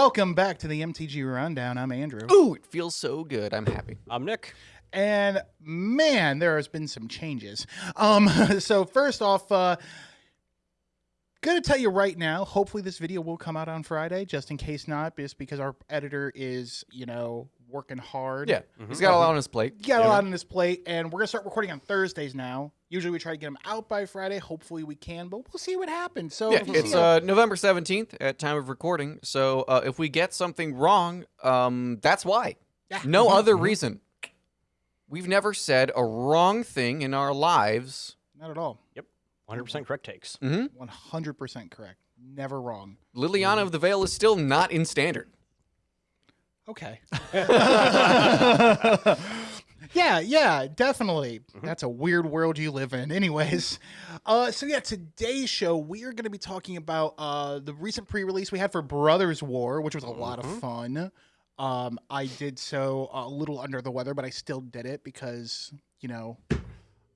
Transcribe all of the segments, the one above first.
welcome back to the MTG Rundown. I'm Andrew. Ooh, it feels so good. I'm happy. I'm Nick. And man, there has been some changes. So first off, gonna tell you right now, hopefully this video will come out on Friday, just in case not, just because our editor is, working hard. Yeah, he's got a lot on his plate. Got a lot on his plate, and we're gonna start recording on Thursdays now. Usually we try to get them out by Friday. Hopefully we can, but we'll see what happens. So Yeah, it's November 17th at time of recording. So if we get something wrong, that's why. Yeah. No other reason. We've never said a wrong thing in our lives. Not at all. Yep. 100% correct takes. 100% correct. Never wrong. Liliana of the Veil is still not in standard. Okay. Yeah, definitely. That's a weird world you live in. Anyways, so yeah, today's show, we are going to be talking about the recent pre-release we had for Brothers War, which was a lot of fun. I did so a little under the weather, but I still did it because,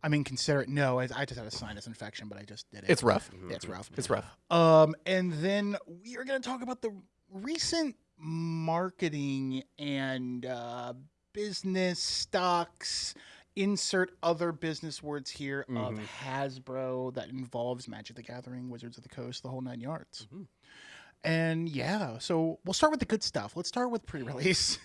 I mean, consider it. No, I just had a sinus infection, but I just did it. It's rough. It's rough. It's rough. And then we are going to talk about the recent marketing and business stocks, insert other business words here, of Hasbro that involves Magic the Gathering, Wizards of the Coast, the whole 9 yards. And yeah, so we'll start with the good stuff. Let's start with pre-release.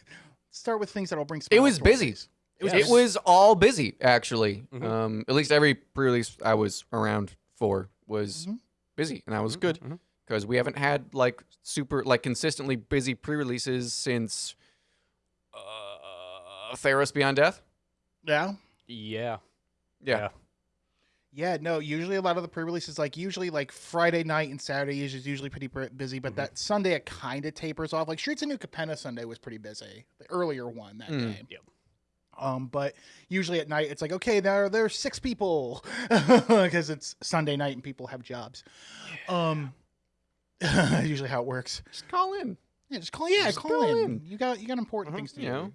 Let's start with things that'll bring smiles. It was to our busy. face. It was all busy, actually. At least every pre-release I was around for was busy, and that was good because we haven't had super consistently busy pre-releases since Theros Beyond Death. Yeah. Yeah. Yeah, no, usually a lot of the pre-releases, usually Friday night and Saturday is usually pretty busy, but that Sunday it kind of tapers off. Like Streets of New Capenna Sunday was pretty busy, the earlier one that day. Yep. But usually at night it's like, okay, there's 6 people because it's Sunday night and people have jobs. Usually how it works. Just call in. Yeah, just call in. You got important things to do.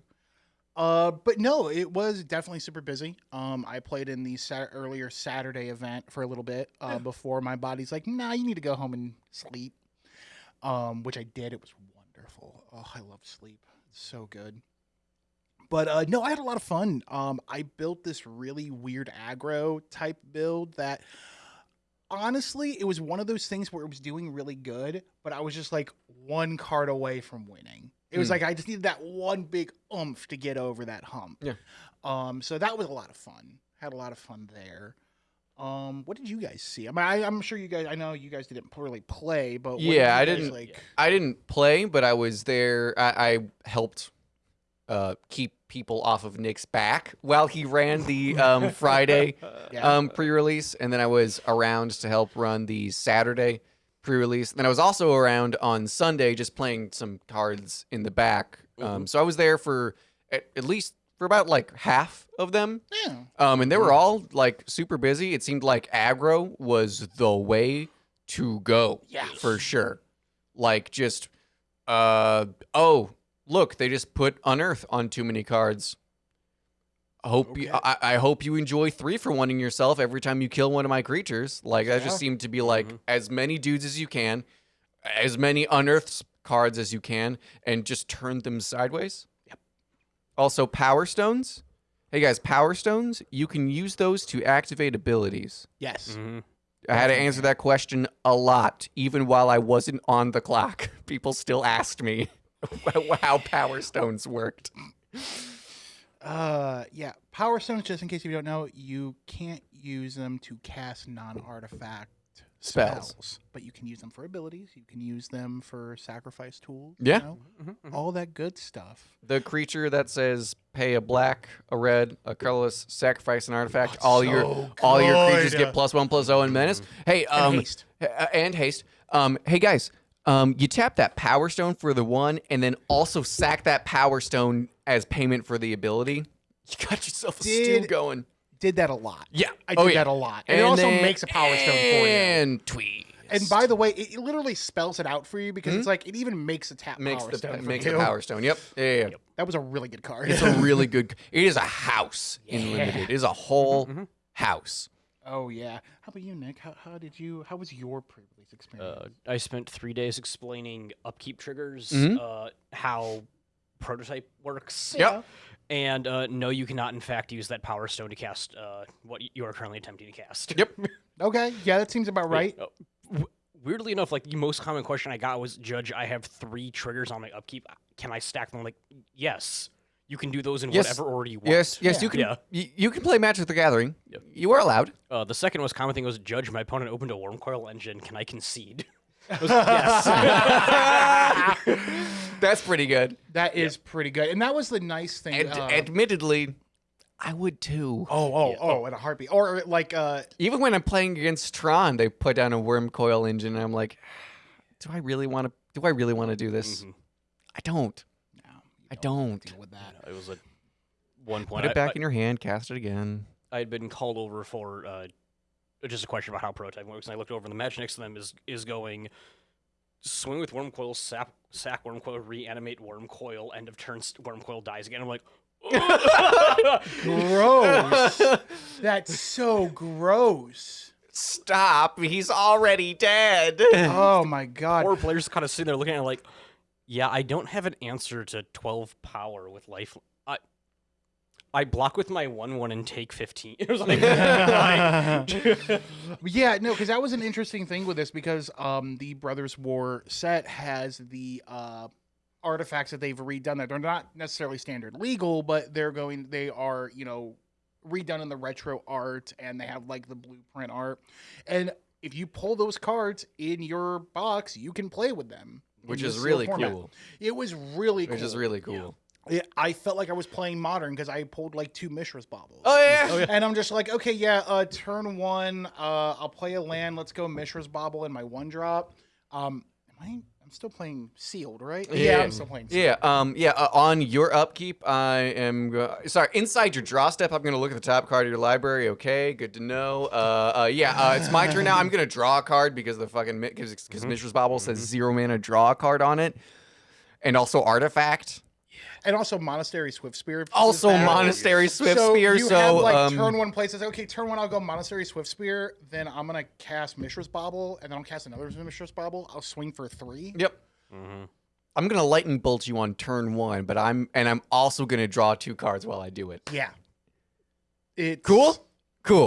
But no, it was definitely super busy. I played in the earlier Saturday event for a little bit before my body's like, nah, you need to go home and sleep. Which I did. It was wonderful. Oh, I love sleep. It's so good. But no, I had a lot of fun. I built this really weird aggro type build that honestly, it was one of those things where it was doing really good, but I was just like 1 card away from winning. It was like I just needed that one big oomph to get over that hump. Yeah. So that was a lot of fun. Had a lot of fun there. What did you guys see? I mean, I'm sure you guys. I know you guys didn't really play, but I didn't play, but I was there. I helped keep people off of Nick's back while he ran the Friday pre-release, and then I was around to help run the Saturday pre-release. Then I was also around on Sunday just playing some cards in the back. So I was there for at least for about half of them. Yeah. And they were all super busy. It seemed like aggro was the way to go. Yeah. For sure. Look, they just put Unearth on too many cards. I hope you enjoy 3-for-1ing yourself every time you kill one of my creatures. That just seemed to be as many dudes as you can, as many Unearthed cards as you can, and just turn them sideways. Yep. Also, Power Stones. Hey guys, Power Stones, you can use those to activate abilities. Yes. I had to answer that question a lot, even while I wasn't on the clock. People still asked me how Power Stones worked. Yeah, Power Stones, just in case you don't know, you can't use them to cast non-artifact spells, but you can use them for abilities. You can use them for sacrifice tools. Yeah. All that good stuff. The creature that says pay a black, a red, a colorless, sacrifice an artifact. All your creatures get +1/+0 and menace. Hey, haste. And haste. Hey guys, you tap that Power Stone for the 1, and then also sack that Power Stone as payment for the ability. You got yourself a stew going. Did that a lot. Yeah. I did that a lot. And it also makes a Power Stone for you. And tweet. And by the way, it literally spells it out for you because it's it even makes a Power Stone. Makes a Power Stone. Yep. Yeah. That was a really good card. It's a really good. It is a house in Limited. It is a whole house. Oh yeah. How about you, Nick? How was your pre-release experience? I spent 3 days explaining upkeep triggers, how prototype works. Yep. And no, you cannot, in fact, use that Power Stone to cast what you are currently attempting to cast. Yep. Okay, yeah, that seems about right. Weirdly enough, like the most common question I got was, Judge, I have 3 triggers on my upkeep. Can I stack them? Like, yes. You can do those in whatever order you want. Yes, you can. You can play Magic the Gathering. Yep. You are allowed. The second most common thing was, Judge, my opponent opened a Worm Coil engine. Can I concede? Yes. That's pretty good. That is pretty good, and that was the nice thing. Admittedly, I would too. Oh, in a heartbeat. Or like, even when I'm playing against Tron, they put down a Worm Coil engine, and I'm like, do I really want to do this? Mm-hmm. I don't. I don't deal with that. It was at one point. Put it back in your hand, cast it again. I had been called over for just a question about how prototype works, and I looked over, and the match next to them is going swing with Worm Coil, sack Worm Coil, reanimate Worm Coil, end of turn Worm Coil dies again. I'm like, gross. That's so gross. Stop! He's already dead. Oh my god. 4 players kind of sitting there looking at it like, yeah, I don't have an answer to 12 power with life. I block with my 1/1 and take 15. It was like, yeah, no, because that was an interesting thing with this because the Brothers War set has the artifacts that they've redone that they're not necessarily standard legal, but they are redone in the retro art, and they have like the blueprint art. And if you pull those cards in your box, you can play with them. Which is really cool. It was really cool. Which is really cool. Yeah. I felt like I was playing Modern because I pulled like 2 Mishra's Baubles. Oh yeah. And I'm just like, okay, yeah, turn 1, I'll play a land. Let's go Mishra's Bauble in my 1-drop. I'm still playing Sealed, right? Yeah, I'm still playing Sealed. On your upkeep, I am inside your draw step, I'm gonna look at the top card of your library. Okay, good to know. It's my turn now. I'm gonna draw a card because because Mishra's Bauble says 0 mana, draw a card on it, and also artifact. And also Monastery Swiftspear. Monastery Swiftspear. You have like turn 1 places. Okay, turn 1 I'll go Monastery Swiftspear. Then I'm gonna cast Mishra's Bauble, and then I'll cast another Mishra's Bauble. I'll swing for 3. Yep. Mm-hmm. I'm gonna lightning bolt you on turn 1, but I'm also gonna draw 2 cards while I do it. Yeah. It's cool.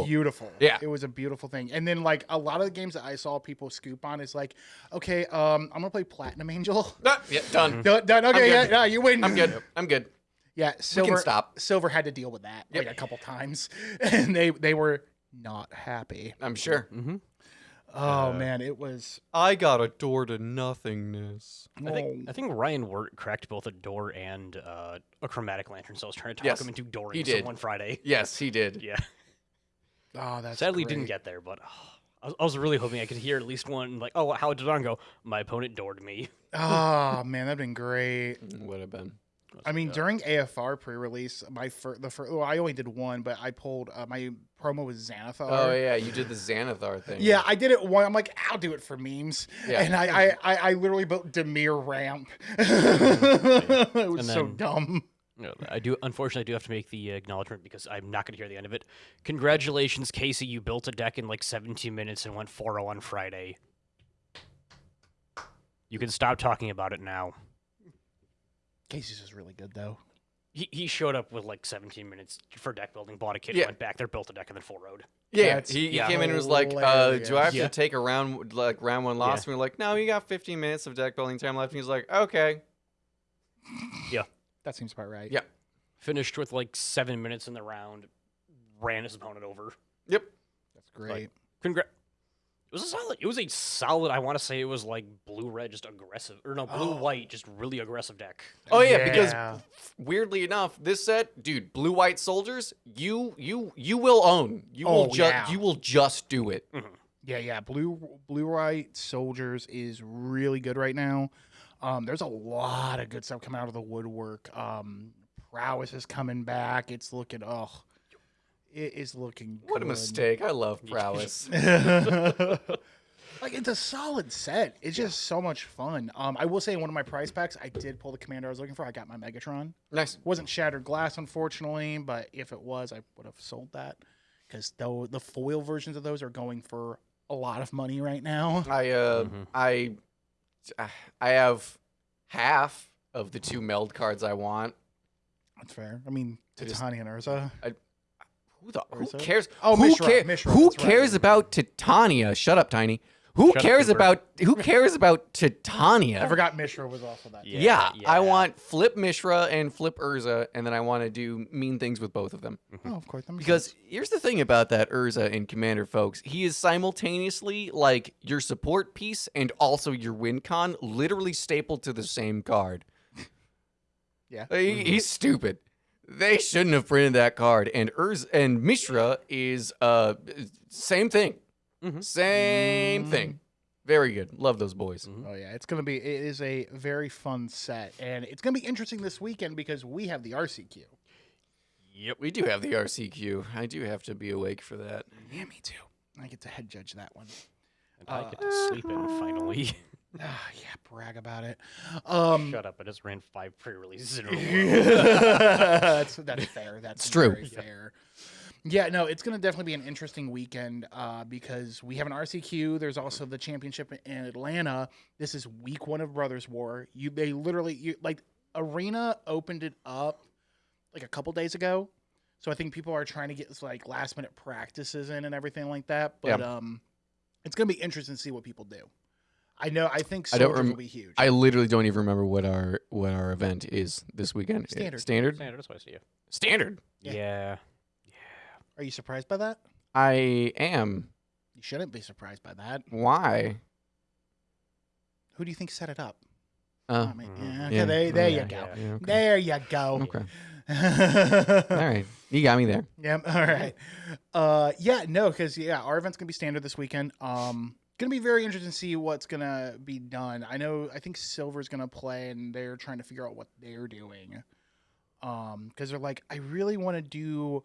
Beautiful. Yeah. It was a beautiful thing. And then like a lot of the games that I saw people scoop on is like, okay, I'm gonna play Platinum Angel. Yeah, done. Done. Okay, yeah, you win. I'm good. I'm good. Yeah, Silver, we can stop. Silver had to deal with that like a couple times, and they were not happy. I'm sure. Mm-hmm. Oh man, it was. I got a door to nothingness. I think Ryan Wirt cracked both a door and a chromatic lantern, so I was trying to talk him into dooring one Friday. Yes, he did. Yeah. Oh, that's sadly great. Didn't get there, but I was really hoping I could hear at least one like, oh, how did it go? My opponent doored me. Oh man, that'd been great. Would have been. I mean, during AFR pre-release, I only did one, but I pulled my promo was Xanathar. Oh yeah, you did the Xanathar thing. Yeah, I did it one. I'm like, I'll do it for memes. Yeah. And I literally built Demir Ramp. It was so dumb. No, unfortunately, I do have to make the acknowledgement because I'm not going to hear the end of it. Congratulations, Casey. You built a deck in like 17 minutes and went 4-0 on Friday. You can stop talking about it now. Casey's is really good, though. He showed up with like 17 minutes for deck building, bought a kit, went back there, built a deck, and then 4-0'd. Yeah, he came in and was like, do I have to take a round 1 loss? And we're like, no, you got 15 minutes of deck building time left. And he's like, okay. Yeah. That seems about right. Yeah. Finished with like 7 minutes in the round, ran his opponent over. Yep. That's great. It was a solid, I want to say it was like blue-red, just aggressive. Or no, blue-white, just really aggressive deck. Oh, yeah, because weirdly enough, this set, dude, blue-white soldiers, you will own. You will just do it. Mm-hmm. Yeah. Blue-white soldiers is really good right now. There's a lot of good stuff coming out of the woodwork. Prowess is coming back. It's looking, it is looking good. What a mistake. I love Prowess. Like, it's a solid set. It's just so much fun. I will say in one of my prize packs, I did pull the commander I was looking for. I got my Megatron. Nice. Wasn't Shattered Glass, unfortunately, but if it was, I would have sold that because the foil versions of those are going for a lot of money right now. I have half of the 2 meld cards I want. That's fair. I mean, Titania and Urza. Who cares? Oh, Mishra, who cares about Titania? Shut up, Tiny. Who cares about Titania? I forgot Mishra was also that. Yeah, I want flip Mishra and flip Urza, and then I want to do mean things with both of them. Oh, of course. Because here's the thing about that Urza in Commander, folks. He is simultaneously like your support piece and also your win con, literally stapled to the same card. Yeah. He's stupid. They shouldn't have printed that card. And Urza and Mishra is same thing. Same thing. Very good. Love those boys. Oh yeah, it is a very fun set, and it's gonna be interesting this weekend because we have the RCQ. Yep, we do have the RCQ. I do have to be awake for that. Yeah, me too. I get to head judge that one. And I get to sleep in finally. Yeah, brag about it. Shut up! I just ran 5 pre-releases in a row. That's fair. That's true. Very fair. Yeah, no, it's going to definitely be an interesting weekend because we have an RCQ. There's also the championship in Atlanta. This is week 1 of Brothers War. Arena opened it up like a couple days ago. So I think people are trying to get like last minute practices in and everything like that. But it's going to be interesting to see what people do. I think Soldiers will be huge. I literally don't even remember what our event is this weekend. Standard? That's what I see. Standard? Yeah. Are you surprised by that? I am. You shouldn't be surprised by that. Why? Who do you think set it up? Oh, there you go. Yeah, okay. There you go. Okay. All right. You got me there. Yeah. All right. Because our event's gonna be standard this weekend. Gonna be very interesting to see what's gonna be done. I think Silver's gonna play, and they're trying to figure out what they're doing. Because they're like, I really want to do.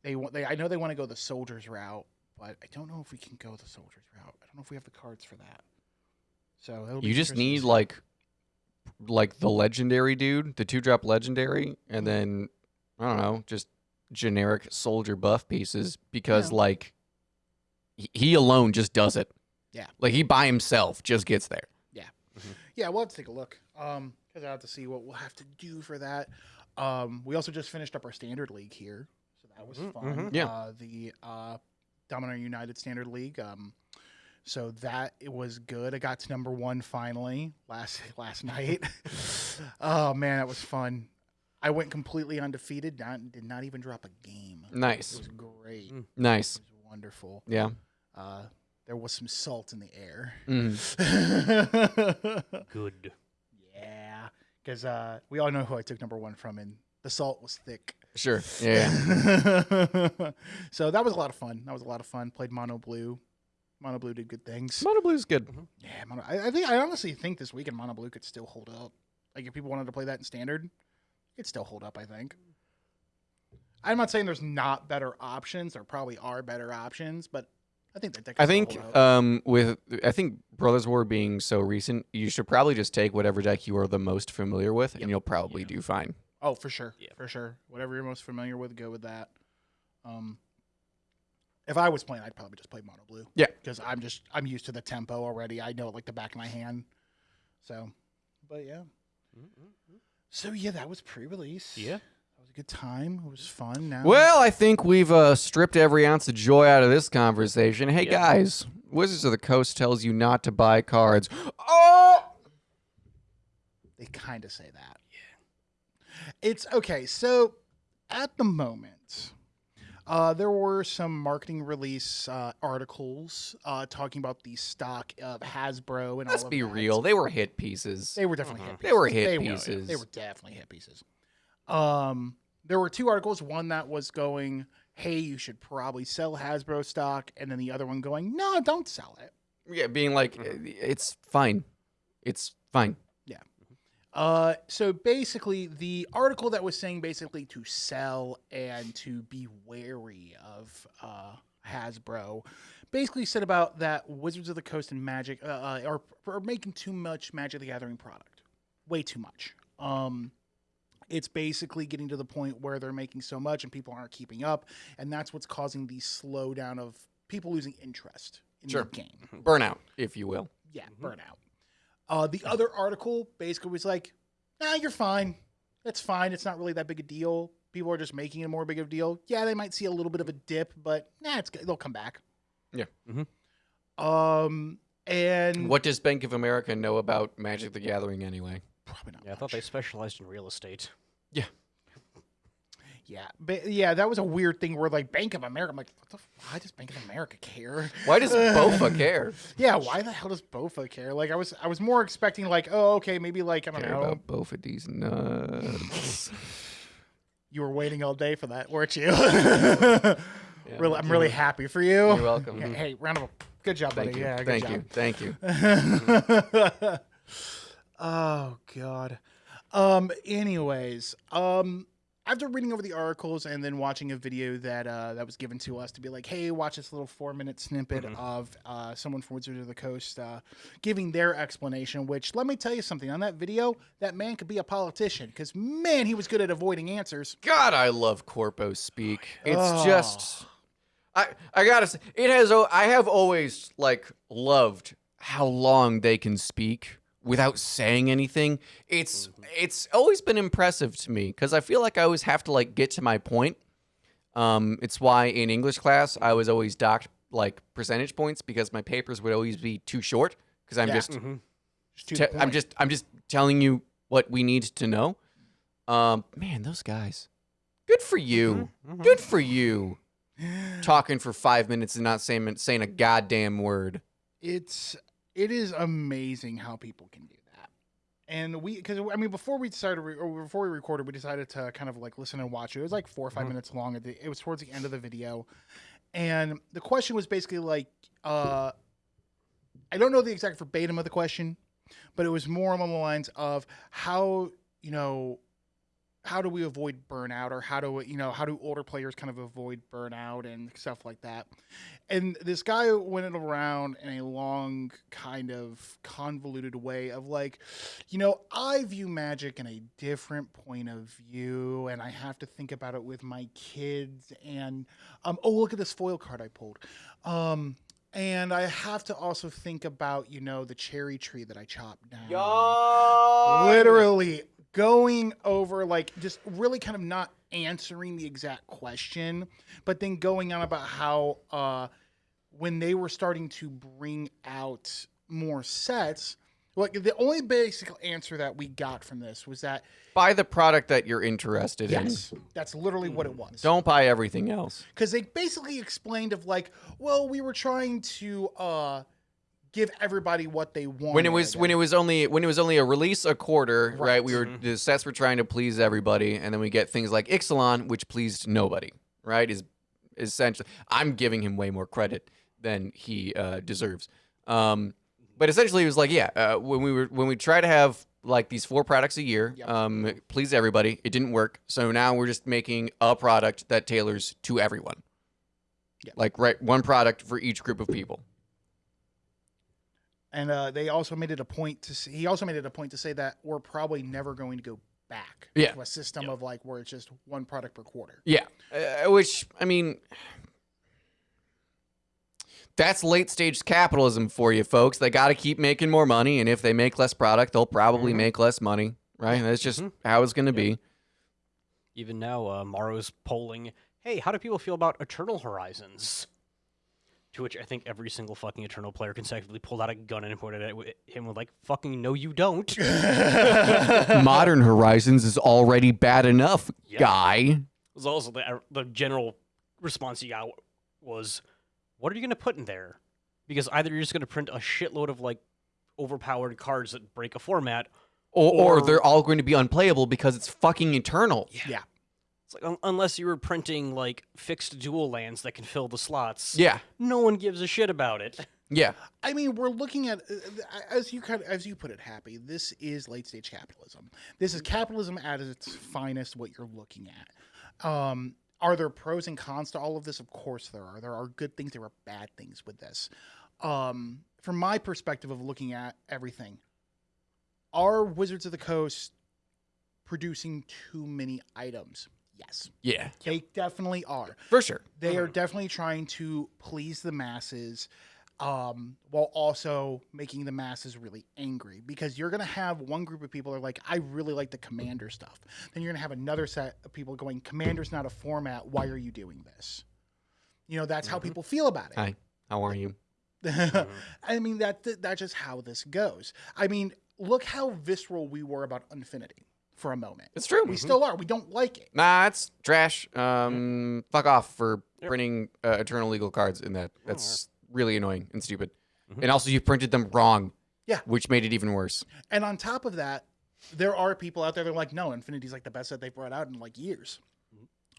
I know they want to go the Soldiers route, but I don't know if we can go the Soldiers route. I don't know if we have the cards for that. So you just need like the legendary dude, the 2-drop legendary, and then I don't know, just generic soldier buff pieces because like he alone just does it. Yeah, like he by himself just gets there. Yeah, yeah. We'll have to take a look. Because I have to see what we'll have to do for that. We also just finished up our standard league here. That was fun. Yeah. The Domino United Standard League. So it was good. I got to number 1 finally last night. Oh man, that was fun. I went completely undefeated. Did not even drop a game. Nice. It was great. Nice. It was wonderful. Yeah. There was some salt in the air. Good. Yeah, because we all know who I took number 1 from, and the salt was thick. Sure. Yeah. So that was a lot of fun. Played Mono Blue. Mono Blue did good things. Mono Blue's good. Yeah, I honestly think this weekend Mono Blue could still hold up. Like if people wanted to play that in standard, it'd still hold up, I think. I'm not saying there's not better options. There probably are better options, but I think that deck I think Brothers War being so recent, you should probably just take whatever deck you are the most familiar with, and you'll probably do fine. Oh, for sure. Yeah. For sure. Whatever you're most familiar with, go with that. If I was playing, I'd probably just play Mono Blue. Yeah. Because I'm used to the tempo already. I know it like the back of my hand. So, but yeah. So yeah, that was pre-release. Yeah. That was a good time. It was fun. Now. Well, I think we've stripped every ounce of joy out of this conversation. Hey guys, Wizards of the Coast tells you not to buy cards. Oh! They kind of say that. It's okay. So at the moment, there were some marketing release articles talking about the stock of Hasbro and Let's all of be that. real. They were hit pieces. They were definitely hit pieces. They were hit pieces. They were definitely hit pieces. There were 2 articles. One that was going, hey, you should probably sell Hasbro stock. And then the other one going, no, don't sell it. Yeah, being like, it's fine. It's fine. So basically, the article that was saying basically to sell and to be wary of Hasbro basically said about that Wizards of the Coast and Magic are making too much Magic the Gathering product. Way too much. It's basically getting to the point where they're making so much and people aren't keeping up, and that's what's causing the slowdown of people losing interest in the game. Burnout, if you will. Yeah, burnout. The other article basically was like, nah, you're fine. It's fine. It's not really that big a deal. People are just making it more big of a deal. Yeah, they might see a little bit of a dip, but they'll come back. Yeah. And what does Bank of America know about Magic the Gathering anyway? Probably not. Yeah, I thought they specialized in real estate. Yeah. Yeah, but yeah, that was a weird thing where like Bank of America, I'm like, why does Bank of America care? Why does BOFA care? Yeah, why the hell does BOFA care? Like I was more expecting like, oh, okay, maybe like I don't know about BOFA D's nuts. You were waiting all day for that, weren't you? I'm really happy for you. You're welcome. Hey, round of applause. Good job, buddy. Thank you. Yeah, good job. Thank you. Oh God. Anyways, after reading over the articles and then watching a video that was given to us to be like, hey, watch this little 4-minute snippet of someone from Wizards of the Coast giving their explanation, which let me tell you something. On that video, that man could be a politician because, man, he was good at avoiding answers. God, I love Corpo speak. It's just... I gotta say, I have always, like, loved how long they can speak without saying anything. It's always been impressive to me because I feel like I always have to like get to my point. It's why in English class I was always docked like percentage points because my papers would always be too short because I'm I'm just telling you what we need to know. Man, those guys, good for you. Good for you. Talking for 5 minutes and not saying a goddamn word. It is amazing how people can do that. And before we recorded, we decided to kind of like listen and watch it. It was like 4 or 5 minutes long. It was towards the end of the video. And the question was basically like, I don't know the exact verbatim of the question, but it was more along the lines of how do we avoid burnout, or how do older players kind of avoid burnout and stuff like that. And this guy went around in a long kind of convoluted way of like, I view Magic in a different point of view, and I have to think about it with my kids. And, oh, look at this foil card I pulled. And I have to also think about, the cherry tree that I chopped down. Literally going over, like, just really kind of not answering the exact question, but then going on about how when they were starting to bring out more sets, like the only basic answer that we got from this was that buy the product that you're interested in. Yes, that's literally what it was. Don't buy everything else. Because they basically explained of like, well, we were trying to give everybody what they wanted. When it was only a release a quarter, right? The sets were trying to please everybody, and then we get things like Ixalan, which pleased nobody, right? Is essentially, I'm giving him way more credit than he deserves. But essentially, it was like, when we try to have like these 4 products a year, please everybody, it didn't work. So now we're just making a product that tailors to everyone. Yep. Like, one product for each group of people. And they also made it a point to say, he also made it a point to say that we're probably never going to go back to a system of like where it's just one product per quarter. Yeah, which, I mean, that's late stage capitalism for you folks. They got to keep making more money, and if they make less product, they'll probably make less money, right? That's just how it's going to be. Even now, Morrow's polling, hey, how do people feel about Eternal Horizons? To which I think every single fucking Eternal player consecutively pulled out a gun and pointed at him with like, fucking no you don't. Modern Horizons is already bad enough, guy. It was also the general response you got was, what are you going to put in there? Because either you're just going to print a shitload of like overpowered cards that break a format, or they're all going to be unplayable because it's fucking Eternal. Yeah. It's like, unless you were printing like fixed dual lands that can fill the slots. Yeah. No one gives a shit about it. Yeah. I mean, we're looking at, as you put it, Happy, this is late stage capitalism. This is capitalism at its finest, what you're looking at. Are there pros and cons to all of this? Of course there are. There are good things, there are bad things with this. From my perspective of looking at everything, are Wizards of the Coast producing too many items. Yes. Yeah. They definitely are. For sure. They are definitely trying to please the masses, while also making the masses really angry, because you're going to have one group of people that are like, I really like the Commander stuff. Then you're going to have another set of people going, Commander's not a format. Why are you doing this? You know, that's how people feel about it. Hi, how are you? I mean, that's just how this goes. I mean, look how visceral we were about Infinity for a moment. It's true. We still are. We don't like it. Nah, it's trash. Fuck off for printing Eternal Legal cards in that. That's really annoying and stupid. And also, you printed them wrong. Yeah. Which made it even worse. And on top of that, there are people out there that are like, no, Infinity's like the best that they've brought out in like years.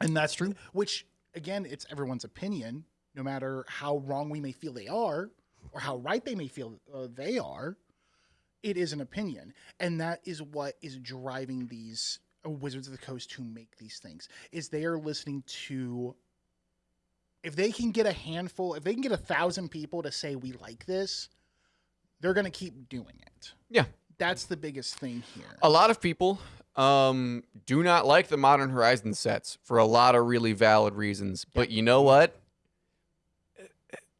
And that's true. Which, again, it's everyone's opinion, no matter how wrong we may feel they are or how right they may feel they are. It is an opinion. And that is what is driving these Wizards of the Coast to make these things, is they are listening to, if they can get a handful, if they can get 1,000 people to say we like this, they're going to keep doing it. Yeah. That's the biggest thing here. A lot of people do not like the Modern Horizons sets for a lot of really valid reasons. But you know what?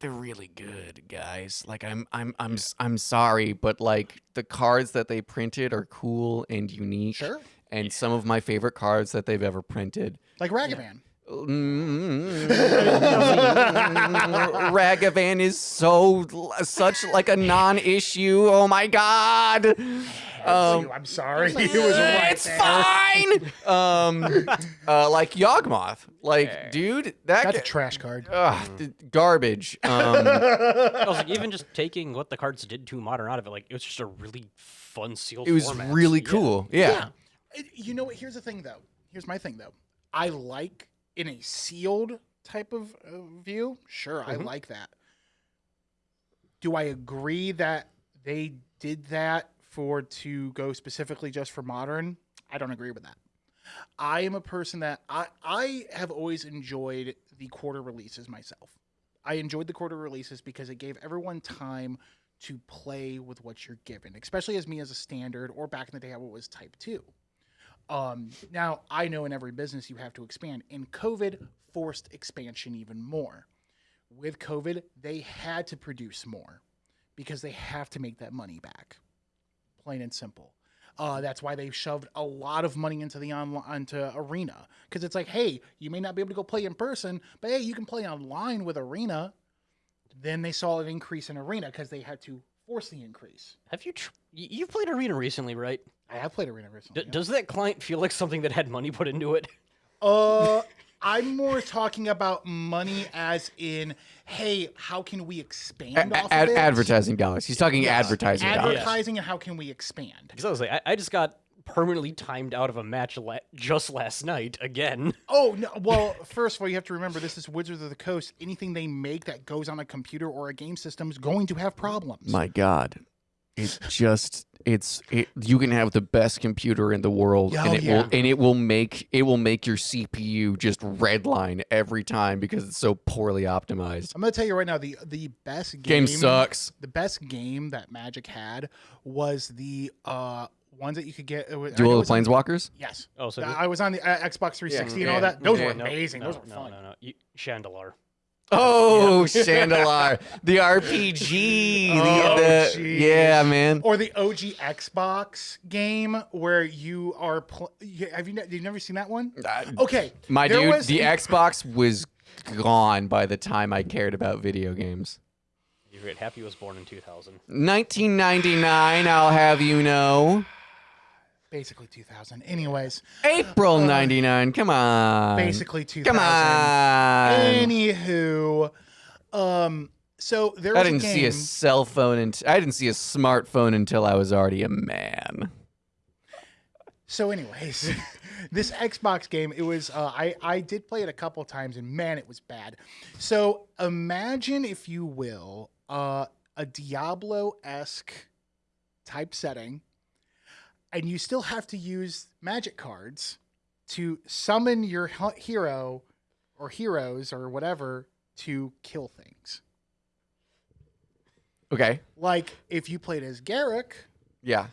They're really good, guys. Like I'm sorry, but like the cards that they printed are cool and unique. Sure. And some of my favorite cards that they've ever printed. Like Ragavan. Ragavan is such like a non-issue. Oh my god. I'm sorry. It was right it's there. fine. Like Yawgmoth. Like, dude, That's a trash card. Garbage. I was like, even just taking what the cards did to Modern out of it, like it was just a really fun sealed It was format. really cool. Yeah. You know what? Here's the thing, though. Here's my thing, though. I like in a sealed type of view. Sure, I like that. Do I agree that they did that to go specifically just for Modern? I don't agree with that. I am a person that I have always enjoyed the quarter releases myself. I enjoyed the quarter releases because it gave everyone time to play with what you're given, especially as me as a standard, or back in the day how it was type 2. Now, I know in every business you have to expand, and COVID forced expansion even more. With COVID, they had to produce more because they have to make that money back. Plain and simple. That's why they shoved a lot of money into the onto Arena, because it's like, hey, you may not be able to go play in person, but hey, you can play online with Arena. Then they saw an increase in Arena because they had to force the increase. Have you you've played Arena recently, right? I have played Arena recently. Does that client feel like something that had money put into it? I'm more talking about money as in, hey, how can we expand off of it? Advertising dollars. He's talking advertising dollars. Advertising and how can we expand? Because I was like, I just got permanently timed out of a match just last night again. Oh, no. Well, first of all, you have to remember this is Wizards of the Coast. Anything they make that goes on a computer or a game system is going to have problems. My God. You can have the best computer in the world, it will make your CPU just redline every time because it's so poorly optimized. I'm gonna tell you right now, the best game sucks. The best game that Magic had was the ones that you could get. Duel of the Planeswalkers? Yes. Oh, so I was on the Xbox 360 and all that. Those were amazing. Those were fun. No. Chandelar. Oh, Chandelar. The RPG. Yeah, man. Or the OG Xbox game where you are... Have you never seen that one? Okay. My dude, the Xbox was gone by the time I cared about video games. You're right. Happy was born in 2000. 1999, I'll have you know. Basically 2000. Anyways. April 99. Come on. Basically 2000. Come on. Anywho. So there was I didn't see a cell phone and I didn't see a smartphone until I was already a man. So anyways, this Xbox game, it was I did play it a couple times and man, it was bad. So imagine, if you will, a Diablo-esque type setting. And you still have to use magic cards to summon your hero or heroes or whatever to kill things. Okay. Like if you played as Garruk, yeah,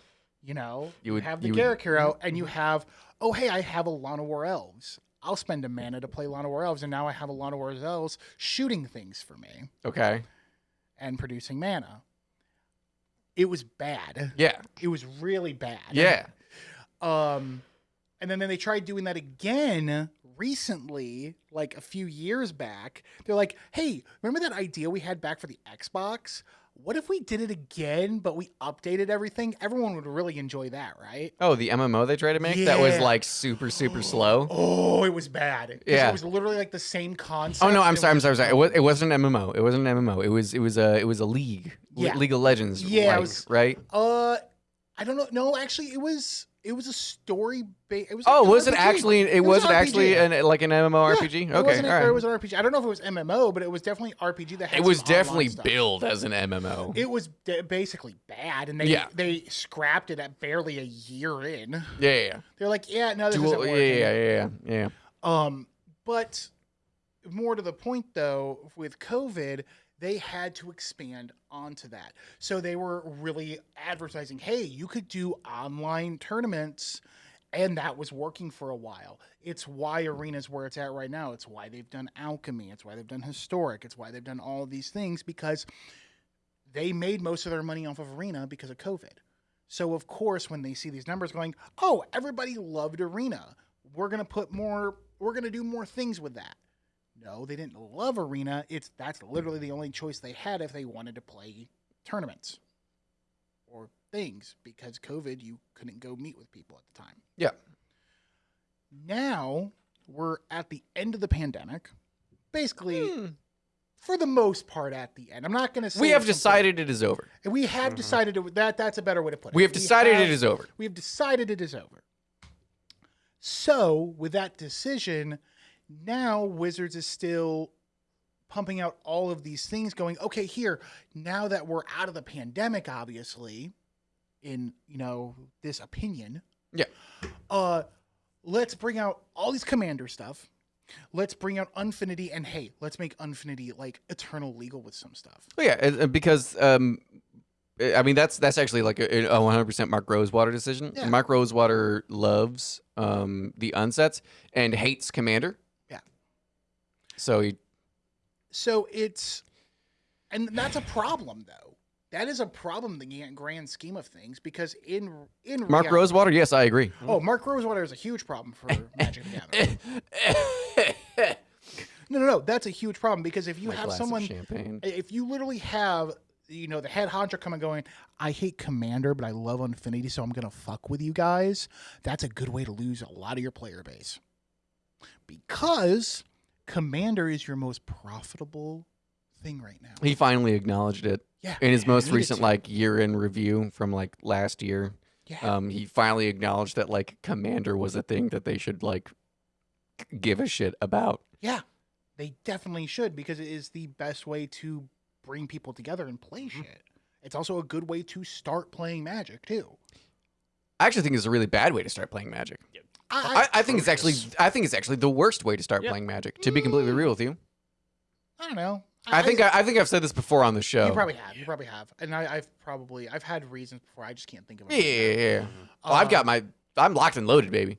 You have the Garrick hero, and you have, oh, hey, I have a Lana War Elves. I'll spend a mana to play Lana War Elves, and now I have a Lana War Elves shooting things for me. Okay. And producing mana. It was bad. Yeah. It was really bad. Yeah. And then they tried doing that again recently, like a few years back. They're like, hey, remember that idea we had back for the Xbox? What if we did it again, but we updated everything? Everyone would really enjoy that, right? Oh, the MMO they tried to make? That was like super slow? Oh, it was bad. Yeah. It was literally like the same concept. Oh, no, I'm sorry. It wasn't an MMO. It wasn't an MMO. It was a league. Yeah. League of Legends. Yeah. Right? I don't know. No, actually, it was a story based. It was. Oh, like was it RPG. actually? It wasn't actually like an MMORPG. Yeah, Okay, all right. It was an RPG. I don't know if it was MMO, but it was definitely RPG that had. It was some definitely stuff. billed as an MMO. It was basically bad, and they scrapped it at barely a year in. Yeah. They're like, yeah, no, this isn't working. Yeah. But more to the point, though, with COVID, they had to expand onto that. So they were really advertising, hey, you could do online tournaments, and that was working for a while. It's why Arena's where it's at right now. It's why they've done Alchemy. It's why they've done Historic. It's why they've done all of these things, because they made most of their money off of Arena because of COVID. So, of course, when they see these numbers going, oh, everybody loved Arena. We're going to do more things with that. No, they didn't love Arena. That's literally the only choice they had if they wanted to play tournaments or things, because COVID, you couldn't go meet with people at the time. Yeah. Now we're at the end of the pandemic, basically for the most part at the end. I'm not going to say we have decided it is over. We have decided that's a better way to put it. We have decided it is over. We have decided it is over. So with that decision, now Wizards is still pumping out all of these things going, okay, here, now that we're out of the pandemic, obviously, in, this opinion. Yeah. Let's bring out all these Commander stuff. Let's bring out Unfinity, and hey, let's make Unfinity like Eternal legal with some stuff. Well, yeah, because that's actually like a 100% Mark Rosewater decision. Yeah. Mark Rosewater loves the unsets and hates Commander. Yeah. So and that's a problem, though. That is a problem in the grand scheme of things, because in Mark Rosewater, yes, I agree. Oh, Mark Rosewater is a huge problem for Magic the Gathering. No, that's a huge problem, because if you have someone, if you literally have, the head honcho coming going, I hate Commander, but I love Infinity, so I'm going to fuck with you guys, that's a good way to lose a lot of your player base. Because Commander is your most profitable thing right now. He finally acknowledged it. Yeah. In his most recent year-end review from last year. Yeah. He finally acknowledged that Commander was a thing that they should give a shit about. Yeah. They definitely should, because it is the best way to bring people together and play shit. It's also a good way to start playing Magic too. I actually think it's a really bad way to start playing Magic. Yeah. I think it's actually the worst way to start playing Magic, to be completely real with you. I don't know. I think I've said this before on the show. You probably have. And I've had reasons before. I just can't think of it. Yeah. I'm locked and loaded, baby.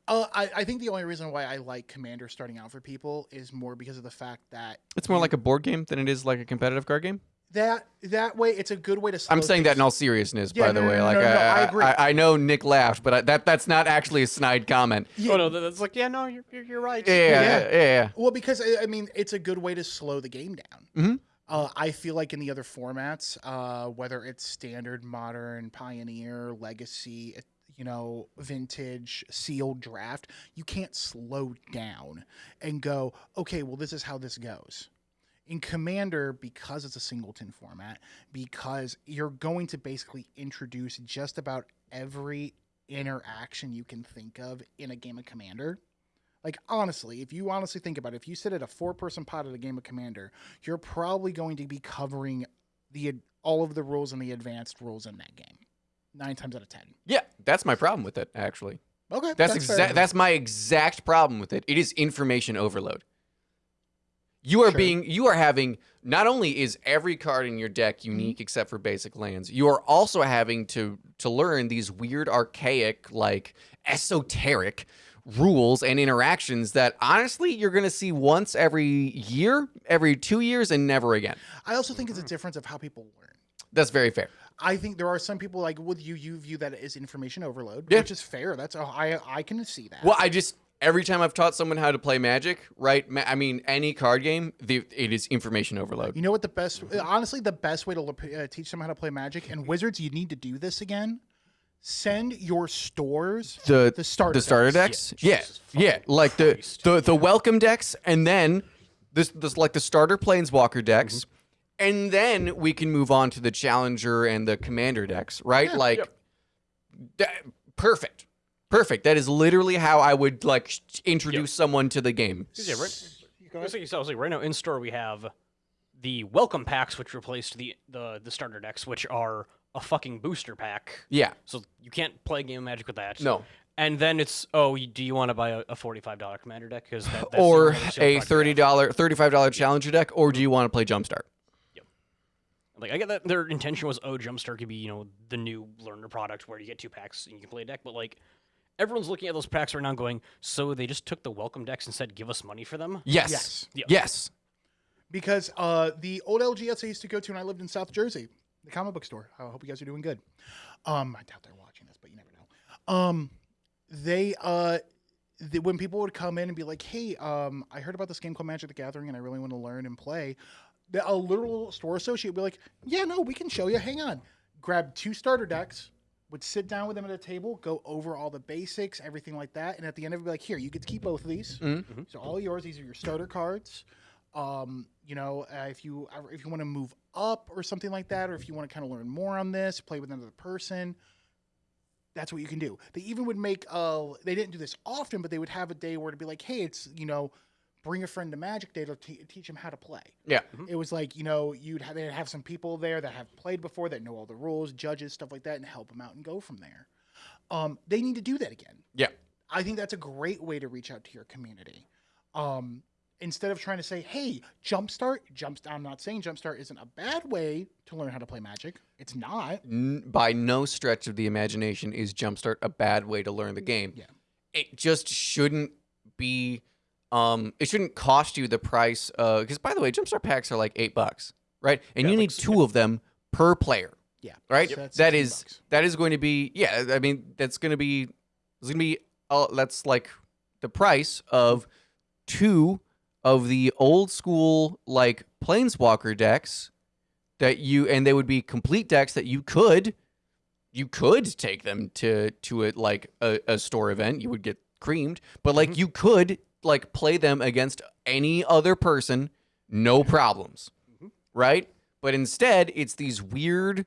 I think the only reason why I like Commander starting out for people is more because of the fact that it's more like a board game than it is like a competitive card game. That way, it's a good way to slow I'm saying that in all seriousness, by the way. No, I agree. I know Nick laughed, but that's not actually a snide comment. Yeah. Oh no, that's you're right. Yeah. Well, because it's a good way to slow the game down. Mm-hmm. I feel like in the other formats, whether it's Standard, Modern, Pioneer, Legacy, Vintage, Sealed, Draft, you can't slow down and go, okay, well, this is how this goes. In Commander, because it's a singleton format, because you're going to basically introduce just about every interaction you can think of in a game of Commander. Honestly, if you honestly think about it, if you sit at a 4-person pot at a game of Commander, you're probably going to be covering all of the rules and the advanced rules in that game. 9 times out of 10. Yeah, that's my problem with it, actually. Okay. That's my exact problem with it. It is information overload. You are having, not only is every card in your deck unique except for basic lands, you are also having to learn these weird, archaic, like esoteric rules and interactions that honestly you're going to see once every year, every 2 years, and never again. I also think it's a difference of how people learn. That's very fair. I think there are some people like with you view that as information overload, Yeah. which is fair. That's I can see that. Well, every time I've taught someone how to play Magic, right? I mean, any card game, it is information overload. You know what the best way to teach someone how to play Magic, and Wizards, you need to do this again. Send your stores the starter decks. Yeah. Like the welcome decks, and then this like the starter planeswalker decks, and then we can move on to the challenger and the commander decks, right? Perfect. That is literally how I would like introduce someone to the game. Yeah, right now in store we have the welcome packs, which replaced the starter decks, which are a fucking booster pack. Yeah. So you can't play a game of Magic with that. No. And then it's do you want to buy a $45 commander deck? Because or a $35 challenger deck, or do you want to play Jumpstart? Yep. Like I get that their intention was Jumpstart could be the new learner product where you get 2 packs and you can play a deck, but like everyone's looking at those packs right now going, so they just took the welcome decks and said give us money for them? Yes. Yep. Yes. Because the old LGS I used to go to when I lived in South Jersey, the comic book store. I hope you guys are doing good. I doubt they're watching this, but you never know. When people would come in and be like, "Hey, I heard about this game called Magic the Gathering, and I really want to learn and play," a literal store associate would be like, "Yeah, no, we can show you. Hang on." Grab 2 starter decks, would sit down with them at a table, go over all the basics, everything like that, and at the end of it, be like, "Here, you get to keep both of these. So all yours. These are your starter cards." If you want to move up or something like that, or if you want to kind of learn more on this, play with another person, that's what you can do. They even would make they didn't do this often, but they would have a day where it'd be like, hey, it's bring a friend to Magic Day to teach them how to play. Yeah. It was like they'd have some people there that have played before, that know all the rules, judges, stuff like that, and help them out and go from there. They need to do that again. Yeah. I think that's a great way to reach out to your community. Instead of trying to say, hey, Jumpstart, I'm not saying Jumpstart isn't a bad way to learn how to play Magic. It's not. By no stretch of the imagination is Jumpstart a bad way to learn the game. Yeah. It just shouldn't be, it shouldn't cost you the price, because by the way, Jumpstart packs are like $8, right? And you need 2 of them per player. Yeah. Right? So that is going to be, that's like the price of 2 of the old school like planeswalker decks and they would be complete decks that you could take them to a store event. You would get creamed, but like you could like play them against any other person, no problems, right? But instead, it's these weird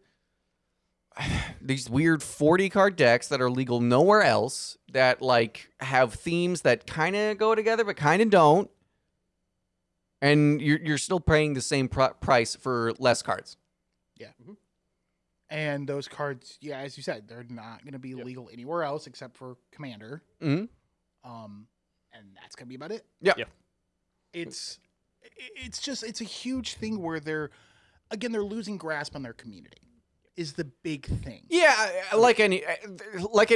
40 card decks that are legal nowhere else that like have themes that kind of go together but kind of don't. And you're still paying the same price for less cards. Yeah. And those cards, yeah, as you said, they're not going to be legal anywhere else except for Commander. And that's going to be about it. Yeah. It's a huge thing where they're losing grasp on their community. Is the big thing. Yeah, like any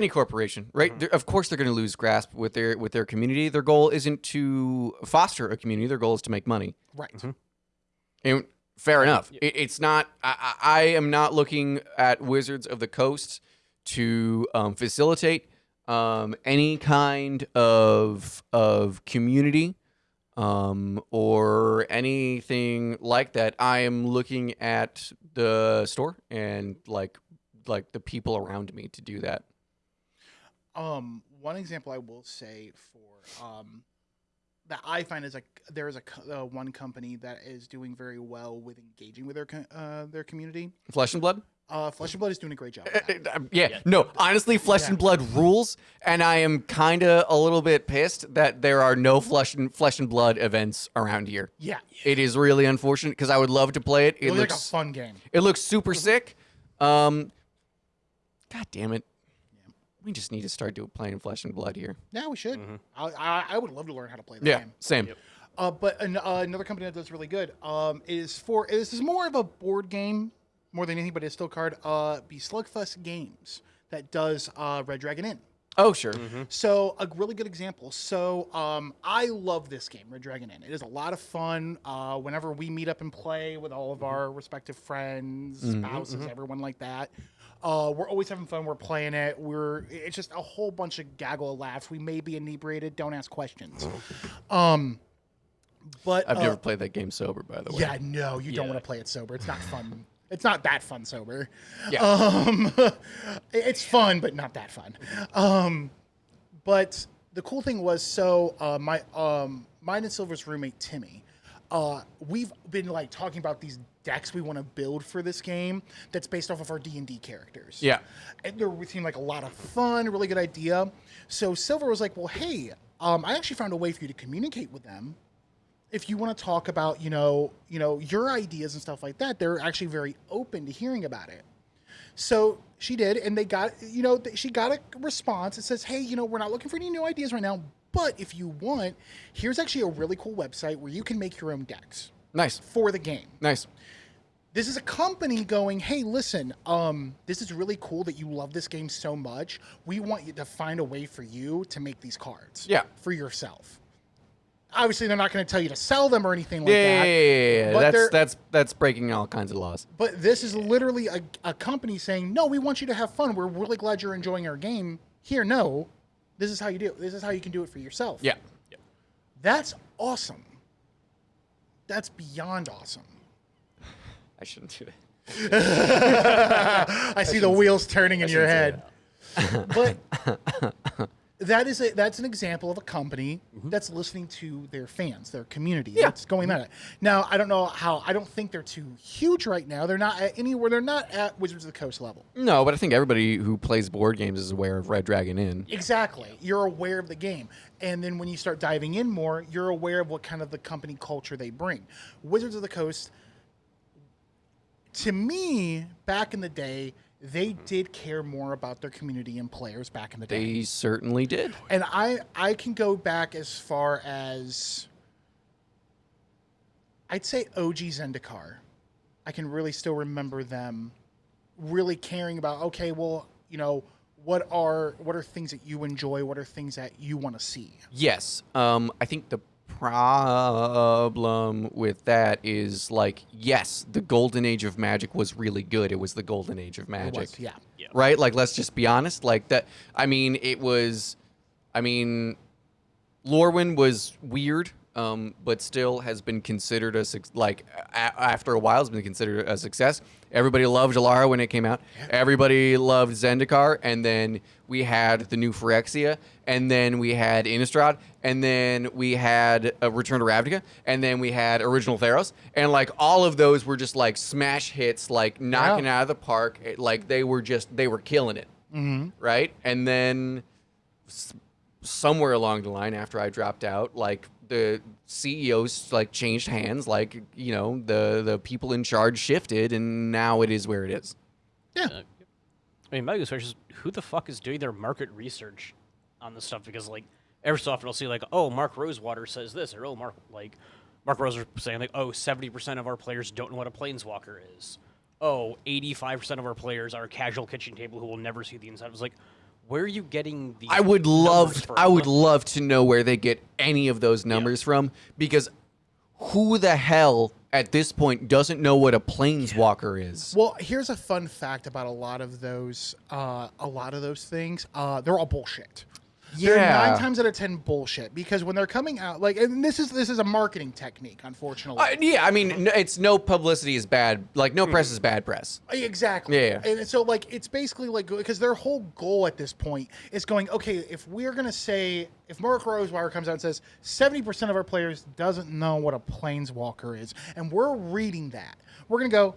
corporation, right? Of course, they're going to lose grasp with their community. Their goal isn't to foster a community. Their goal is to make money. Right. And fair enough. It's not. I am not looking at Wizards of the Coast to facilitate any kind of community or anything like that. I am looking at the store and like the people around me to do that. One example I will say for that I find is there is a one company that is doing very well with engaging with their community. Flesh and Blood. Flesh and Blood is doing a great job. Honestly, Flesh and Blood rules, and I am kind of a little bit pissed that there are no Flesh and Blood events around here. Yeah, it is really unfortunate because I would love to play it. It looks like a fun game. It looks super sick. God damn it! Yeah. We just need to start playing Flesh and Blood here. Yeah, we should. I would love to learn how to play that game. Same. But another company that does really good this is more of a board game more than anything, but it's still card. Be Slugfest Games that does Red Dragon Inn. Oh, sure. So a really good example. So I love this game, Red Dragon Inn. It is a lot of fun. Whenever we meet up and play with all of our respective friends, spouses, everyone like that, we're always having fun. We're playing it. It's just a whole bunch of gaggle of laughs. We may be inebriated. Don't ask questions. But I've never played that game sober, by the way. Yeah, no, you don't want to play it sober. It's not fun. It's not that fun sober. Yeah. It's fun, but not that fun. But the cool thing was, mine and Silver's roommate Timmy, we've been like talking about these decks we want to build for this game that's based off of our D&D characters. Yeah. And they seemed like a lot of fun, really good idea. So Silver was like, well, hey, I actually found a way for you to communicate with them. If you want to talk about, your ideas and stuff like that, they're actually very open to hearing about it. So she did, and they got, she got a response. It says, hey, we're not looking for any new ideas right now, but if you want, here's actually a really cool website where you can make your own decks. Nice. For the game. Nice. This is a company going, hey, listen, this is really cool that you love this game so much. We want you to find a way for you to make these cards. Yeah. For yourself. Obviously, they're not going to tell you to sell them or anything like that. Yeah. But that's breaking all kinds of laws. But this is literally a company saying, no, we want you to have fun. We're really glad you're enjoying our game. Here, no, this is how you do it. This is how you can do it for yourself. Yeah. That's awesome. That's beyond awesome. I shouldn't do that. I see the wheels turning in your head. But that's an example of a company that's listening to their fans, their community. Yeah. That's going at it. Now, I don't know how. I don't think they're too huge right now. They're not at anywhere. They're not at Wizards of the Coast level. No, but I think everybody who plays board games is aware of Red Dragon Inn. Exactly. You're aware of the game. And then when you start diving in more, you're aware of what kind of the company culture they bring. Wizards of the Coast, to me, back in the day, they did care more about their community and players back in the day. They certainly did. And I can go back as far as, I'd say OG Zendikar. I can really still remember them really caring about, okay, well, what are things that you enjoy? What are things that you want to see? Yes. I think the problem with that is, like, yes, the golden age of Magic was really good. It was the golden age of Magic. It was, yeah. Right? Like, let's just be honest. Like, that, Lorwyn was weird, but still has been considered after a while has been considered a success. Everybody loved Alara when it came out. Yeah. Everybody loved Zendikar, and then we had the new Phyrexia, and then we had Innistrad, and then we had a Return to Ravnica, and then we had Original Theros, and like all of those were just like smash hits, like knocking out of the park. Like they were killing it, right? And then somewhere along the line, after I dropped out, like the CEOs like changed hands, like the people in charge shifted, and now it is where it is. Yeah. My biggest question is, who the fuck is doing their market research on this stuff? Because like every so often I'll see like, oh, Mark Rosewater says this, or Mark Rosewater saying like, oh, 70% of our players don't know what a planeswalker is. Oh, 85% of our players are a casual kitchen table who will never see the inside. I was like, where are you getting these? I would love to know where they get any of those numbers from, because who the hell at this point doesn't know what a planeswalker is? Well, here's a fun fact about a lot of those things. They're all bullshit. Yeah. They're 9 times out of 10 bullshit, because when they're coming out, like, and this is a marketing technique, unfortunately. Yeah, I mean, it's no publicity is bad. Like, no press is bad press. Exactly. Yeah. And so, like, it's basically like, because their whole goal at this point is going, okay, if we're going to say, if Mark Rosewater comes out and says 70% of our players doesn't know what a planeswalker is, and we're reading that, we're going to go,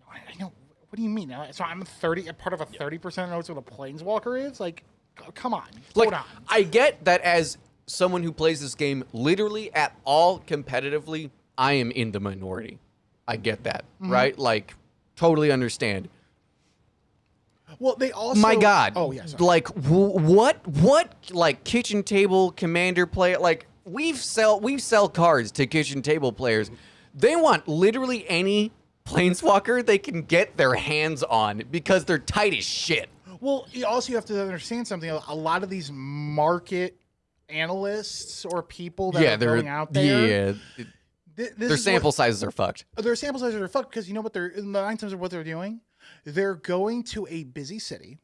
I know, what do you mean? So I'm part of a 30% knows what a planeswalker is? Like, come on. Hold on. I get that as someone who plays this game literally at all competitively, I am in the minority. I get that, right? Like, totally understand. Well, they also... My God. Oh, yes. Like, what, like, kitchen table commander play, like, we sell cards to kitchen table players. They want literally any planeswalker they can get their hands on because they're tight as shit. Well, you have to understand something. A lot of these market analysts or people that are going out there, their sample sizes are fucked. Their sample sizes are fucked because you know what they're 9 times of what they're doing. They're going to a busy city.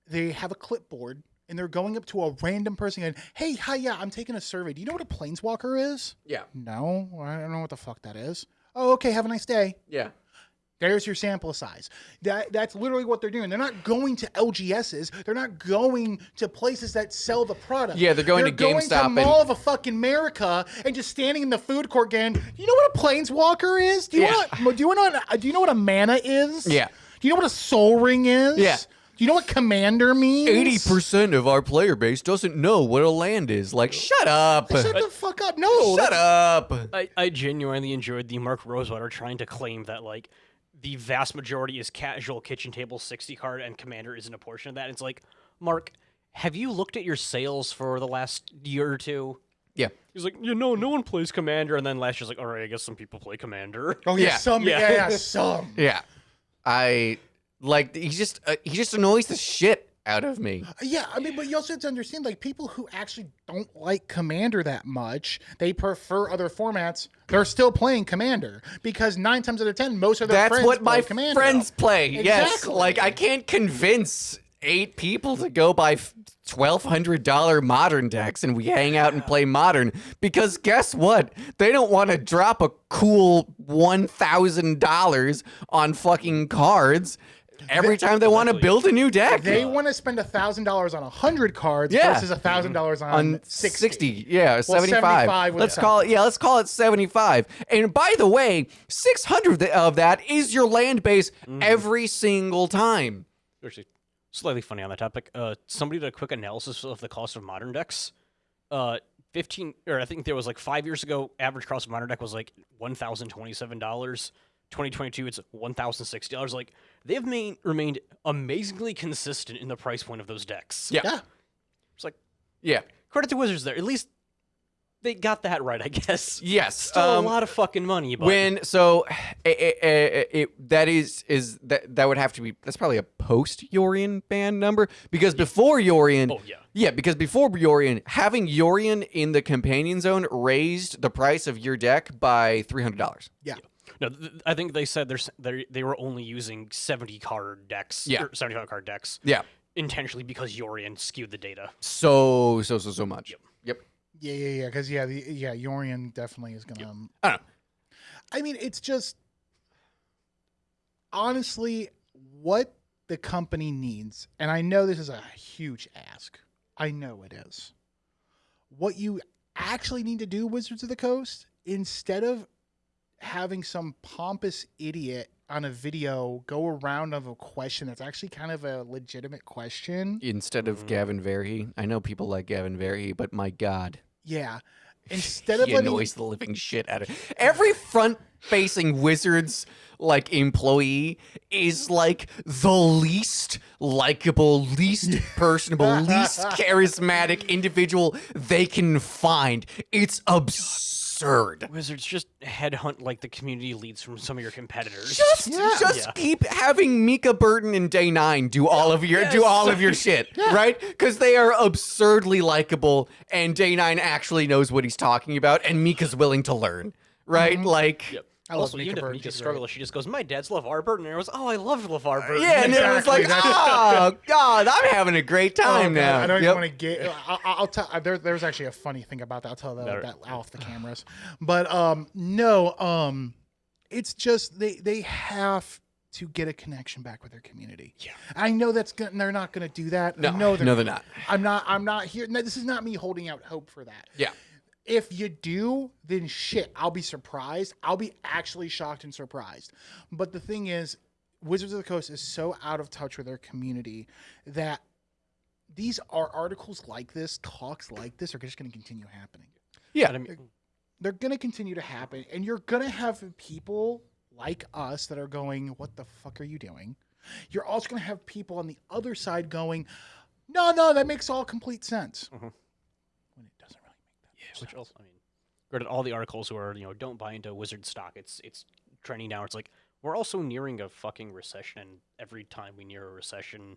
They have a clipboard and they're going up to a random person and, hey, hi, yeah, I'm taking a survey. Do you know what a planeswalker is? Yeah. No, I don't know what the fuck that is. Oh, okay, have a nice day. Yeah. There's your sample size. That's literally what they're doing. They're not going to LGSs. They're not going to places that sell the product. Yeah, they're going to GameStop. They're going to Mall of fucking America and just standing in the food court going, you know what a planeswalker is? Do you know what a mana is? Yeah. Do you know what a soul ring is? Yeah. Do you know what commander means? 80% of our player base doesn't know what a land is. Like, shut up. Shut the fuck up. No. Shut up. I genuinely enjoyed the Mark Rosewater trying to claim that, like, the vast majority is casual kitchen table 60 card and commander isn't a portion of that. It's like, Mark, have you looked at your sales for the last year or two? Yeah. He's like, no one plays commander. And then last year's like, all right, I guess some people play commander. Oh, yeah. Some. Yeah, some. Yeah. He just annoys the shit out of me. Yeah, I mean, but you also have to understand, like, people who actually don't like Commander that much, they prefer other formats, they're still playing Commander. Because 9 times out of 10, most of their friends play Commander. That's what my friends play, exactly. Yes. Like, I can't convince 8 people to go buy $1,200 Modern decks and we hang out and play Modern. Because guess what? They don't want to drop a cool $1,000 on fucking cards every time they want to build a new deck. They want to spend $1,000 on 100 cards versus $1,000 on 60. Yeah, well, 75. Let's call it 75. And by the way, 600 of that is your land base every single time. Actually, slightly funny on that topic. Somebody did a quick analysis of the cost of Modern decks. 15, or I think there was like 5 years ago, average cost of Modern deck was like $1,027. 2022, it's $1,060. Like, they've remained amazingly consistent in the price point of those decks. Yeah. It's like, yeah, credit to Wizards there. At least they got that right, I guess. Yes. Still a lot of fucking money. But that would have to be, that's probably a post-Yorion ban number, because before Yorion, because before Yorion, having Yorion in the companion zone raised the price of your deck by $300. Yeah. No, I think they said they were only using 70 card decks, or 75 card decks, intentionally because Yorion skewed the data so much. Yep. Yeah, because Yorion definitely is gonna. I don't know. I mean, it's just honestly what the company needs, and I know this is a huge ask. I know it is. What you actually need to do, Wizards of the Coast, instead of having some pompous idiot on a video go around of a question that's actually kind of a legitimate question. Instead of Gavin Verhey. I know people like Gavin Verhey, but my God. Yeah. Instead of he annoys the living shit out of it. Every front-facing Wizards employee is like the least likable, least personable, least charismatic individual they can find. It's absurd. Wizards, just headhunt like the community leads from some of your competitors. Just keep having Mika Burton and Day 9 do all of your shit, right? Because they are absurdly likable, and Day 9 actually knows what he's talking about, and Mika's willing to learn, right? Also, even if Mika struggles, she just goes, my dad's LeVar Burton. And I was, I love LeVar Burton. Yeah, and it was like, oh, God, I'm having a great time now. I don't even want to get... I'll tell... There's actually a funny thing about that. I'll tell that off the cameras. But, it's just they have to get a connection back with their community. Yeah. I know they're not going to do that. No, they're not. I'm not here... This is not me holding out hope for that. Yeah. If you do, then shit, I'll be surprised. I'll be actually shocked and surprised. But the thing is, Wizards of the Coast is so out of touch with their community that these articles like this, talks like this, are just going to continue happening. Yeah. They're going to continue to happen. And you're going to have people like us that are going, what the fuck are you doing? You're also going to have people on the other side going, no, that makes all complete sense. Mm-hmm. When it doesn't really make that Which also, I mean, granted, all the articles who are don't buy into Wizard stock. It's trending down. It's like we're also nearing a fucking recession, and every time we near a recession,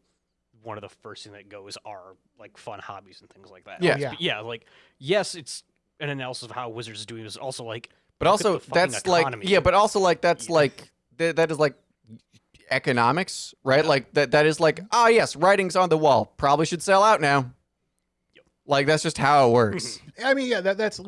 one of the first thing that goes are like fun hobbies and things like that. Yeah. But yeah. Like yes, it's an analysis of how Wizards is doing. Is also like, but also that's like but also like that's like that is like economics, right? Like that is like yes, writing's on the wall. Probably should sell out now. Like that's just how it works. I mean, yeah, that's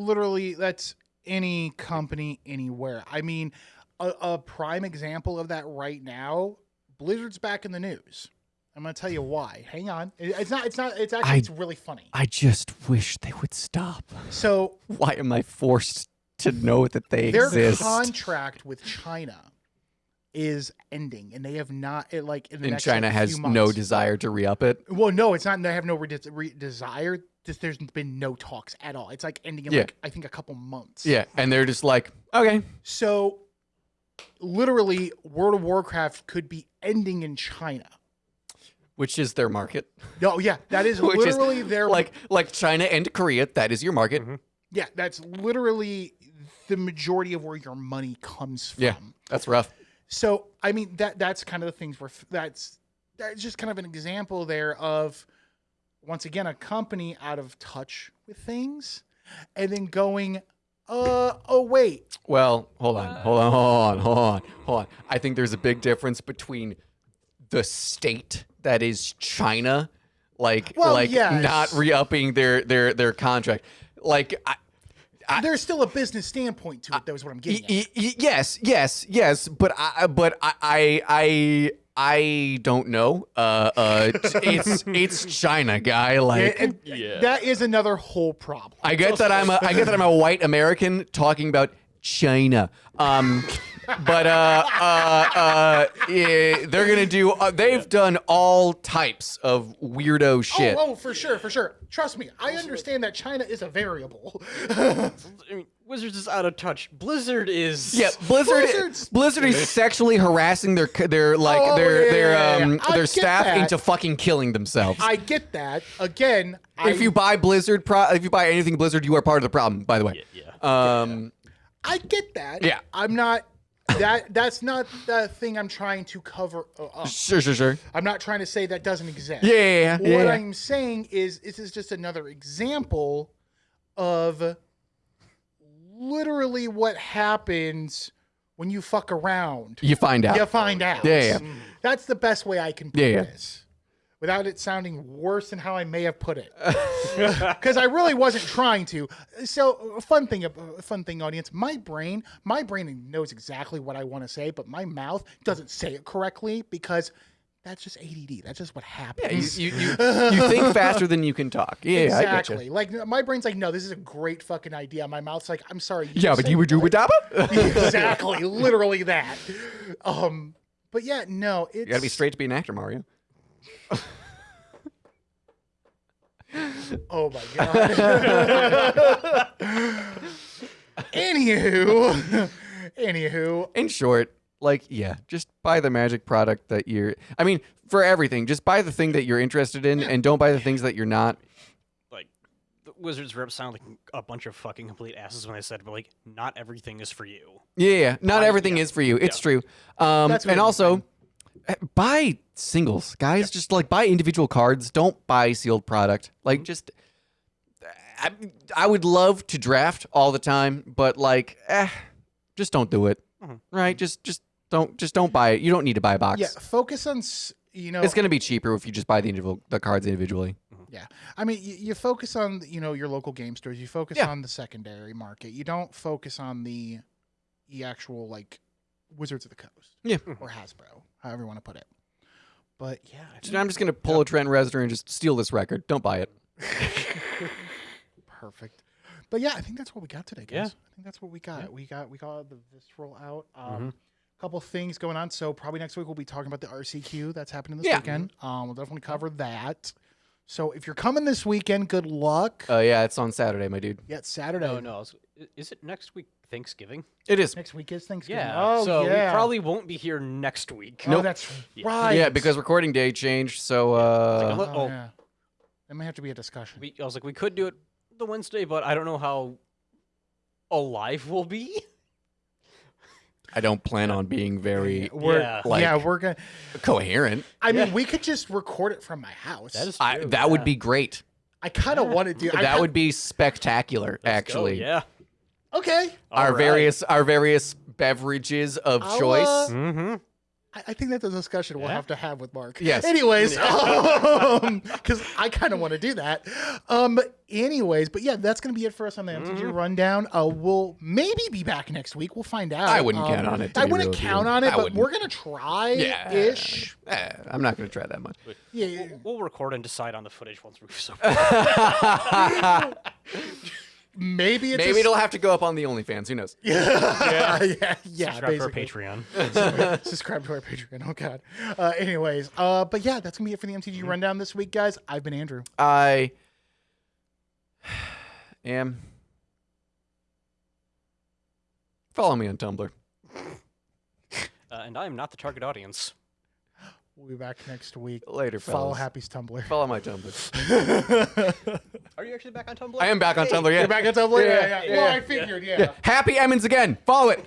any company anywhere. I mean, a prime example of that right now, Blizzard's back in the news. I'm gonna tell you why. Hang on. It's really funny. I just wish they would stop. So why am I forced to know that they exist? Their contract with China is ending, and they have not in the next China has few months. No desire to re-up it. Well, no, it's not. They have no desire. Just there's been no talks at all. It's like ending in I think a couple months. Yeah, and they're just like, okay. So literally, World of Warcraft could be ending in China. Which is their market. No, yeah, that is literally their like China and Korea. That is your market. Mm-hmm. Yeah, that's literally the majority of where your money comes from. Yeah, that's rough. So I mean that's kind of the things where that's just kind of an example there of once again a company out of touch with things, and then going, oh wait. Well, hold on. I think there's a big difference between the state that is China, not re-upping their contract. Like, there's still a business standpoint to it. That was what I'm getting at. Yes. But I don't know. It's China, guy. Like, that is another whole problem. I get that I'm a white American talking about China. But they're gonna do. They've done all types of weirdo shit. Oh, for sure. Trust me, I understand that China is a variable. I mean, Wizards is out of touch. Blizzard is. Yeah, Blizzard is sexually harassing their staff into fucking killing themselves. I get that. Again, if you buy anything Blizzard, you are part of the problem. By the way. I get that. Yeah. I'm not. That's not the thing I'm trying to cover up. Sure. I'm not trying to say that doesn't exist. Yeah. What I'm saying is this is just another example of literally what happens when you fuck around. You find out. Yeah. That's the best way I can put this. Without it sounding worse than how I may have put it, because I really wasn't trying to. So, fun thing, audience. My brain knows exactly what I want to say, but my mouth doesn't say it correctly because that's just ADD. That's just what happens. Yeah, you think faster than you can talk. Yeah, exactly. I get you. Like my brain's like, no, this is a great fucking idea. My mouth's like, I'm sorry. But you would do with Exactly, literally that. But yeah, no, it's. You gotta be straight to be an actor, Mario. Oh my god. Anywho. In short, just buy the Magic product that you're. I mean, for everything, just buy the thing that you're interested in, and don't buy the things that you're not. Like, the Wizards reps sound like a bunch of fucking complete asses when they said, but not everything is for you. Yeah, not everything is for you. It's true. And also. Buy singles, guys. Just buy individual cards. Don't buy sealed product. I would love to draft all the time, but just don't do it. Right? Just don't buy it. You don't need to buy a box. Yeah, focus on It's gonna be cheaper if you just buy the cards individually. Yeah, I mean you focus on your local game stores. You focus on the secondary market. You don't focus on the actual Wizards of the Coast. Yeah. Or Hasbro, however you want to put it. But yeah. I'm just going to pull a Trent Reznor and just steal this record. Don't buy it. Perfect. But yeah, I think that's what we got today, guys. Yeah. I think that's what we got. Yeah. We got the Visceral out. Couple things going on. So probably next week we'll be talking about the RCQ that's happening this weekend. We'll definitely cover that. So if you're coming this weekend, good luck. Yeah, it's on Saturday, my dude. Yeah, it's Saturday. No. Is it next week? Thanksgiving? It is. Next week is Thanksgiving. Yeah. We probably won't be here next week. Oh, that's right. Yeah, because recording day changed. So yeah. That may have to be a discussion. I was like, we could do it the Wednesday, but I don't know how alive we'll be. I don't plan on being very we're gonna coherent. I mean, we could just record it from my house. That is true. That would be great. I kind of want to do that. Would be spectacular, actually. Yeah. Okay. Our various beverages of choice. I think that's a discussion we'll have to have with Mark. Yes. Anyways, because I kind of want to do that. Anyways, but yeah, that's going to be it for us on the MTG rundown. We'll maybe be back next week. We'll find out. I wouldn't count on it. I wouldn't count on it, but we're going to try-ish. I'm not going to try that much. Yeah. We'll record and decide on the footage once we've so Maybe it'll have to go up on the OnlyFans. Who knows? Yeah. Subscribe to our Patreon. Subscribe to our Patreon. Oh God. Anyways, but yeah, that's gonna be it for the MTG rundown this week, guys. I've been Andrew. I am. Follow me on Tumblr. And I am not the target audience. We'll be back next week. Later, fellas. Follow Happy's Tumblr. Follow my Tumblr. Are you actually back on Tumblr? I am back on Tumblr, yeah. You're back on Tumblr? Yeah. Well, I figured, yeah. Happy Emmons again. Follow it.